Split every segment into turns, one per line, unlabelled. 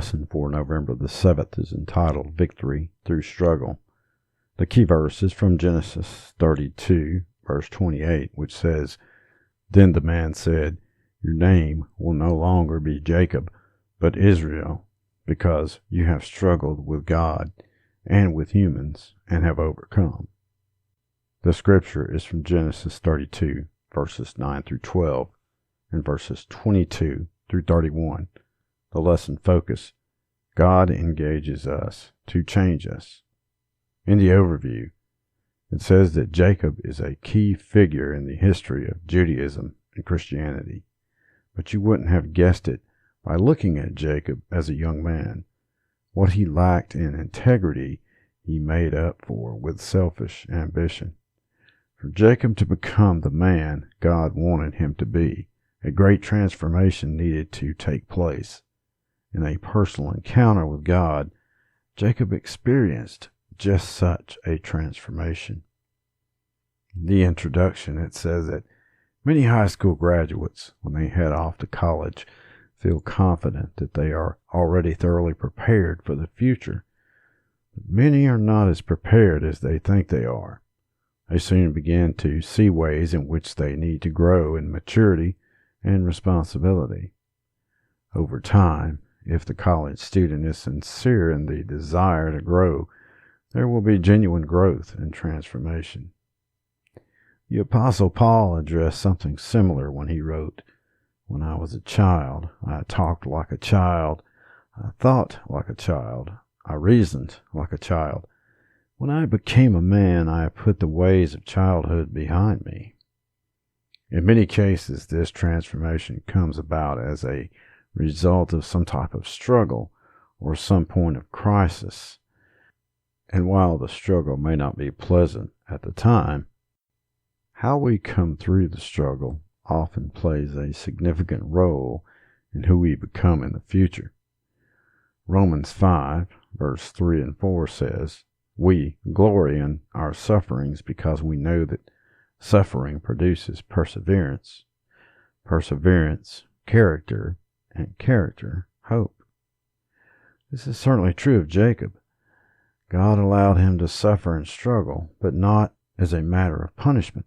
lesson for November the 7th is entitled Victory Through Struggle. The key verse is from Genesis 32, verse 28, which says, "Then the man said, 'Your name will no longer be Jacob, but Israel, because you have struggled with God and with humans and have overcome.'" The scripture is from Genesis 32, verses 9 through 12, and verses 22 through 31. The lesson focus: God engages us to change us. In the overview, it says that Jacob is a key figure in the history of Judaism and Christianity, but you wouldn't have guessed it by looking at Jacob as a young man. What he lacked in integrity, he made up for with selfish ambition. For Jacob to become the man God wanted him to be, a great transformation needed to take place. In a personal encounter with God, Jacob experienced just such a transformation. In the introduction, it says that many high school graduates, when they head off to college, feel confident that they are already thoroughly prepared for the future. But many are not as prepared as they think they are. They soon begin to see ways in which they need to grow in maturity and responsibility. Over time, if the college student is sincere in the desire to grow, there will be genuine growth and transformation. The Apostle Paul addressed something similar when he wrote, "When I was a child, I talked like a child, I thought like a child, I reasoned like a child. When I became a man, I put the ways of childhood behind me." In many cases, this transformation comes about as a result of some type of struggle or some point of crisis. And while the struggle may not be pleasant at the time, how we come through the struggle often plays a significant role in who we become in the future. Romans 5, verse 3 and 4 says, "We glory in our sufferings because we know that suffering produces perseverance, perseverance, character, and character, hope." This is certainly true of Jacob. God allowed him to suffer and struggle, but not as a matter of punishment.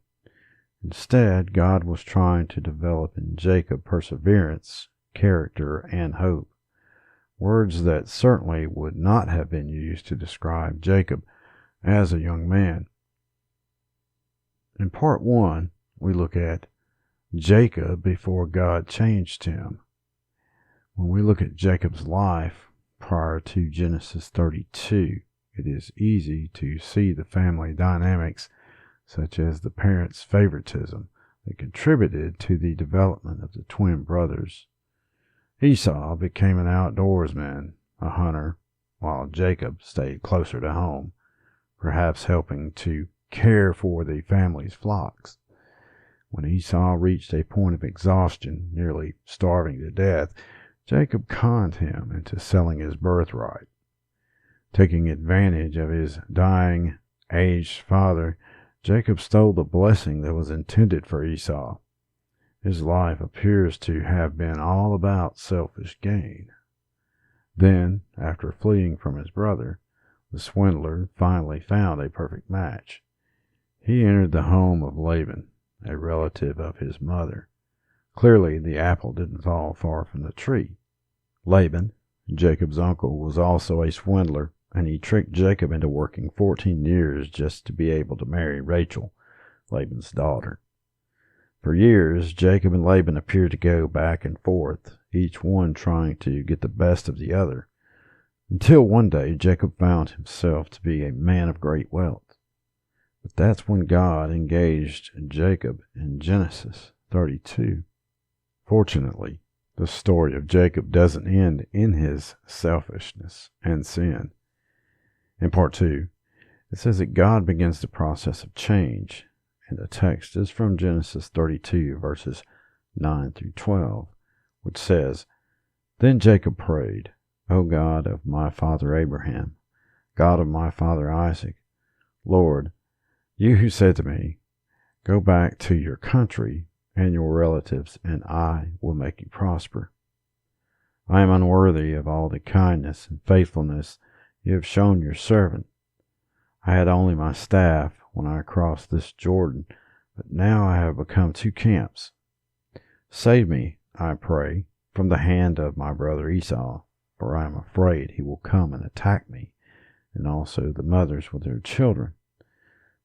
Instead, God was trying to develop in Jacob perseverance, character, and hope, words that certainly would not have been used to describe Jacob as a young man. In part 1, we look at Jacob before God changed him. When we look at Jacob's life prior to Genesis 32, it is easy to see the family dynamics, such as the parents' favoritism, that contributed to the development of the twin brothers. Esau became an outdoorsman, a hunter, while Jacob stayed closer to home, perhaps helping to care for the family's flocks. When Esau reached a point of exhaustion, nearly starving to death, Jacob conned him into selling his birthright. Taking advantage of his dying, aged father, Jacob stole the blessing that was intended for Esau. His life appears to have been all about selfish gain. Then, after fleeing from his brother, the swindler finally found a perfect match. He entered the home of Laban, a relative of his mother. Clearly, the apple didn't fall far from the tree. Laban, Jacob's uncle, was also a swindler, and he tricked Jacob into working 14 years just to be able to marry Rachel, Laban's daughter. For years, Jacob and Laban appeared to go back and forth, each one trying to get the best of the other, until one day Jacob found himself to be a man of great wealth. But that's when God engaged Jacob in Genesis 32. Fortunately, the story of Jacob doesn't end in his selfishness and sin. In part 2, it says that God begins the process of change, and the text is from Genesis 32, verses 9 through 12, which says, "Then Jacob prayed, 'O God of my father Abraham, God of my father Isaac, Lord, you who said to me, go back to your country and your relatives, and I will make you prosper. I am unworthy of all the kindness and faithfulness you have shown your servant. I had only my staff when I crossed this Jordan, but now I have become two camps. Save me, I pray, from the hand of my brother Esau, for I am afraid he will come and attack me, and also the mothers with their children.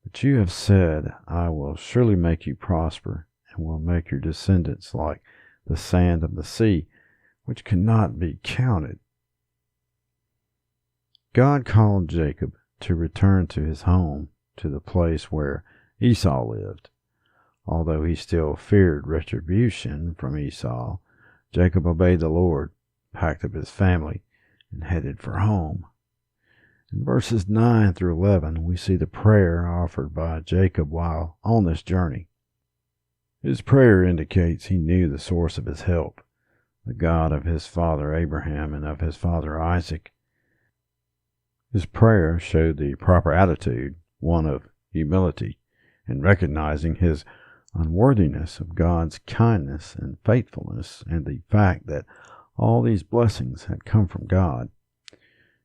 But you have said, I will surely make you prosper, and will make your descendants like the sand of the sea, which cannot be counted. God called Jacob to return to his home, to the place where Esau lived. Although he still feared retribution from Esau, Jacob obeyed the Lord, packed up his family, and headed for home. In verses 9 through 11, we see the prayer offered by Jacob while on this journey. His prayer indicates he knew the source of his help, the God of his father Abraham and of his father Isaac. His prayer showed the proper attitude, one of humility, in recognizing his unworthiness of God's kindness and faithfulness, and the fact that all these blessings had come from God.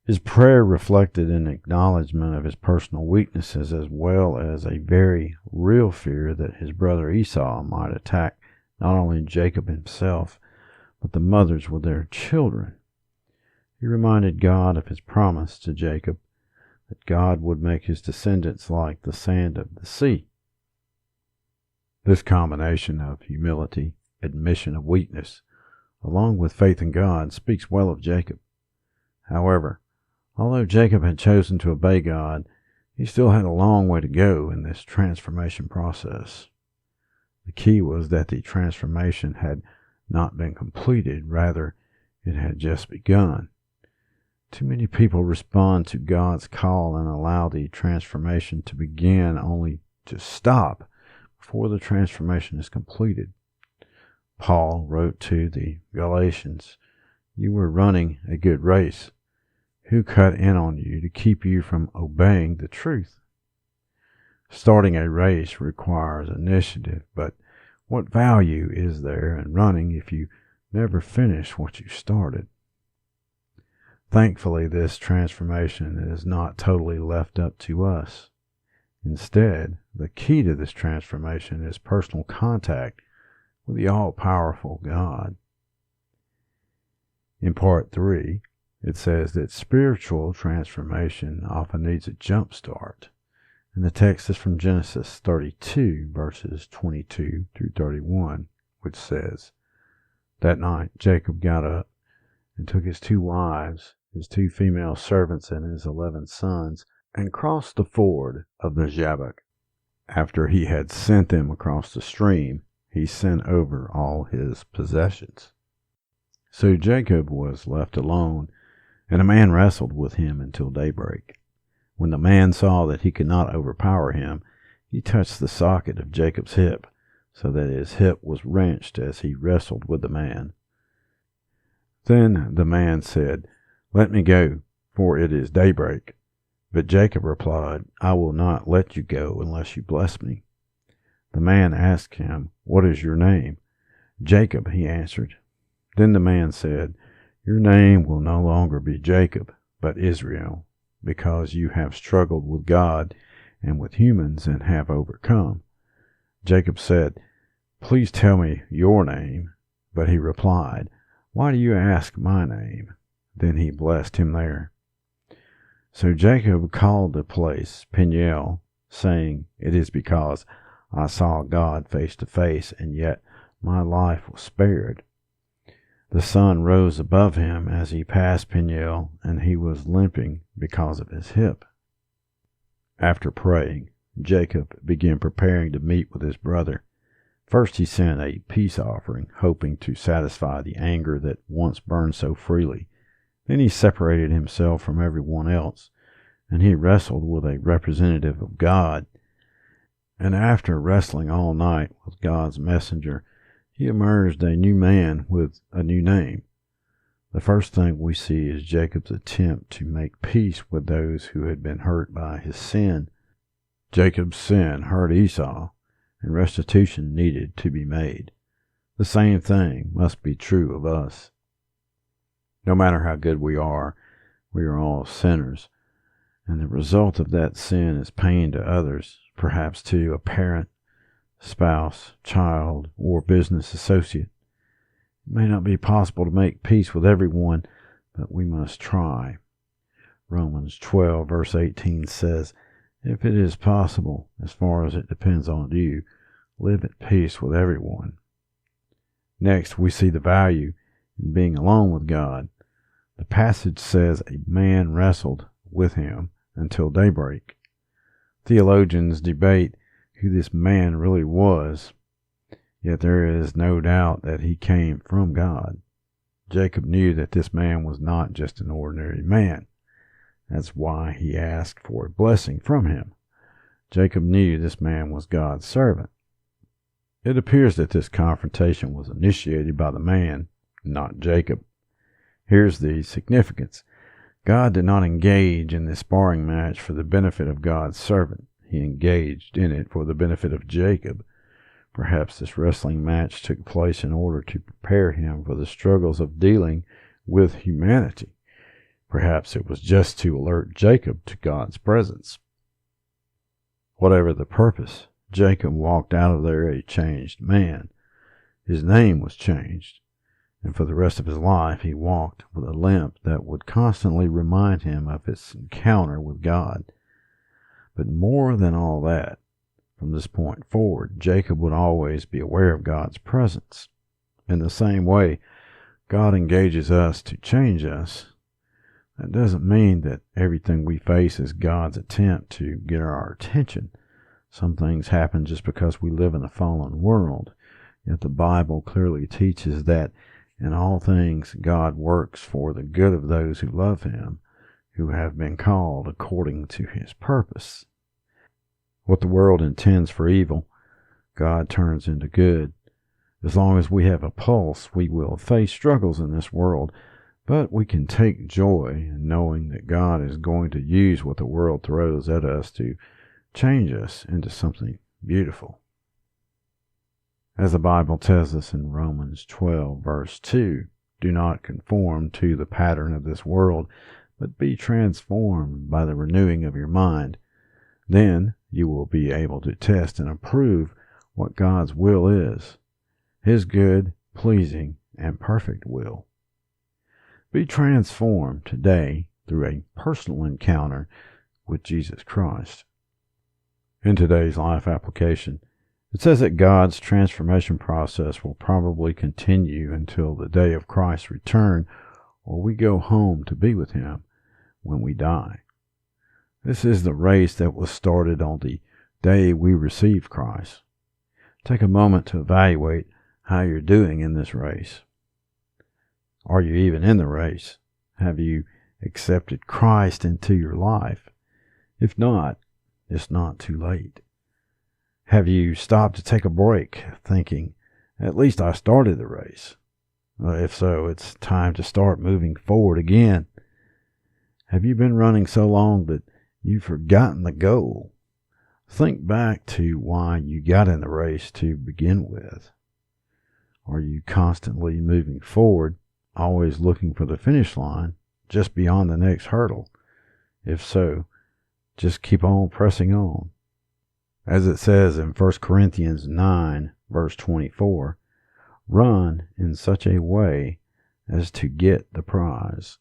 His prayer reflected an acknowledgement of his personal weaknesses, as well as a very real fear that his brother Esau might attack not only Jacob himself, but the mothers with their children. He reminded God of his promise to Jacob that God would make his descendants like the sand of the sea. This combination of humility, admission of weakness, along with faith in God, speaks well of Jacob. However, although Jacob had chosen to obey God, he still had a long way to go in this transformation process. The key was that the transformation had not been completed, rather, it had just begun. Too many people respond to God's call and allow the transformation to begin only to stop before the transformation is completed. Paul wrote to the Galatians, "You were running a good race. Who cut in on you to keep you from obeying the truth?" Starting a race requires initiative, but what value is there in running if you never finish what you started? Thankfully, this transformation is not totally left up to us. Instead, the key to this transformation is personal contact with the all-powerful God. In part 3, it says that spiritual transformation often needs a jump start. And the text is from Genesis 32, verses 22 through 31, which says, "That night Jacob got up and took his 2 wives, his 2 female servants, and his 11 sons, and crossed the ford of the Jabbok. After he had sent them across the stream, he sent over all his possessions. So Jacob was left alone, and a man wrestled with him until daybreak. When the man saw that he could not overpower him, he touched the socket of Jacob's hip, so that his hip was wrenched as he wrestled with the man. Then the man said, 'Let me go, for it is daybreak.' But Jacob replied, 'I will not let you go unless you bless me.' The man asked him, 'What is your name?' 'Jacob,' he answered. Then the man said, 'Your name will no longer be Jacob, but Israel, because you have struggled with God and with humans and have overcome.' Jacob said, 'Please tell me your name.' But he replied, 'Why do you ask my name?' Then he blessed him there. So Jacob called the place Peniel, saying, 'It is because I saw God face to face, and yet my life was spared.' The sun rose above him as he passed Peniel, and he was limping because of his hip. After praying, Jacob began preparing to meet with his brother. First he sent a peace offering, hoping to satisfy the anger that once burned so freely. Then he separated himself from everyone else, and he wrestled with a representative of God. And after wrestling all night with God's messenger, he emerged a new man with a new name. The first thing we see is Jacob's attempt to make peace with those who had been hurt by his sin. Jacob's sin hurt Esau, and restitution needed to be made. The same thing must be true of us. No matter how good we are all sinners, and the result of that sin is pain to others, perhaps to a parent, spouse, child, or business associate. It may not be possible to make peace with everyone, but we must try. Romans 12, verse 18 says, "If it is possible, as far as it depends on you, live at peace with everyone." Next, we see the value in being alone with God. The passage says a man wrestled with him until daybreak. Theologians debate who this man really was, yet there is no doubt that he came from God. Jacob knew that this man was not just an ordinary man. That's why he asked for a blessing from him. Jacob knew this man was God's servant. It appears that this confrontation was initiated by the man, not Jacob. Here's the significance. God did not engage in this sparring match for the benefit of God's servant. He engaged in it for the benefit of Jacob. Perhaps this wrestling match took place in order to prepare him for the struggles of dealing with humanity. Perhaps it was just to alert Jacob to God's presence. Whatever the purpose, Jacob walked out of there a changed man. His name was changed, and for the rest of his life he walked with a limp that would constantly remind him of his encounter with God. But more than all that, from this point forward, Jacob would always be aware of God's presence. In the same way, God engages us to change us. That doesn't mean that everything we face is God's attempt to get our attention. Some things happen just because we live in a fallen world. Yet the Bible clearly teaches that in all things God works for the good of those who love Him, who have been called according to His purpose. What the world intends for evil, God turns into good. As long as we have a pulse, we will face struggles in this world, but we can take joy in knowing that God is going to use what the world throws at us to change us into something beautiful. As the Bible tells us in Romans 12, verse 2, "Do not conform to the pattern of this world, but be transformed by the renewing of your mind. Then you will be able to test and approve what God's will is, His good, pleasing, and perfect will." Be transformed today through a personal encounter with Jesus Christ. In today's life application, it says that God's transformation process will probably continue until the day of Christ's return, or we go home to be with Him when we die. This is the race that was started on the day we received Christ. Take a moment to evaluate how you're doing in this race. Are you even in the race? Have you accepted Christ into your life? If not, it's not too late. Have you stopped to take a break, thinking, "At least I started the race"? If so, it's time to start moving forward again. Have you been running so long that you've forgotten the goal? Think back to why you got in the race to begin with. Are you constantly moving forward, always looking for the finish line, just beyond the next hurdle? If so, just keep on pressing on. As it says in 1 Corinthians 9, verse 24, "Run in such a way as to get the prize."